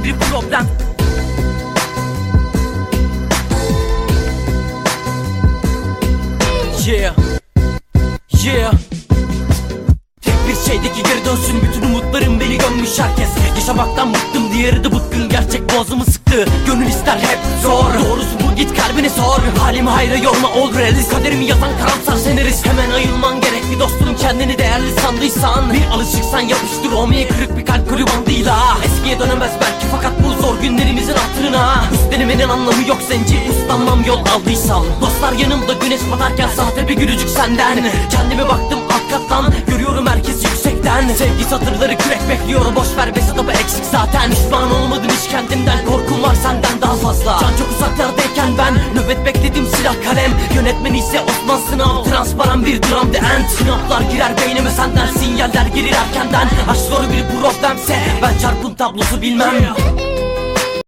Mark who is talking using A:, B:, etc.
A: zor bir problem. Yeah, yeah. Tek bir şeydeki geri dönsün, bütün umutlarım beni gömmüş herkes. Yaşamaktan bıktım, diğeri de bıkkın, gerçek boğazımı sıktı. Gönül ister hep zor, doğrusu bu, git kalbini sor. Halimi hayra yorma, ol realist. Kaderimi yazan karamsar senarist. Hemen ayılman gerek bir dostum, kendini değerli sandıysan. Bir alışıksan yapıştır olmaya, kırık bir kalp kulü bandıyla. Eskiye dönemez belki fakat bu zor günlerimizin hatırına. Üstlenemenin anlamı yok zenci, uslanmam yol aldıysam. Dostlar yanımda güneş batarken sahte bir gülücük senden. Kendime baktım alt kattan, görüyorum herkes yüksekten. Sevgi satırları kürek bekliyor, boş ver be satabı eksik zaten. Pişman olmadım hiç kendimden, korkum var senden daha fazla. Can çok uzaklardayken ben nöbet bekledim, silah kalem. Yönetmen ise Osman Sınav, transparan bir dram the end. Sınavlar girer beynime senden, sinyaller gelir erkenden. Aşk zor bir problemse ben çarpım tablosu bilmem.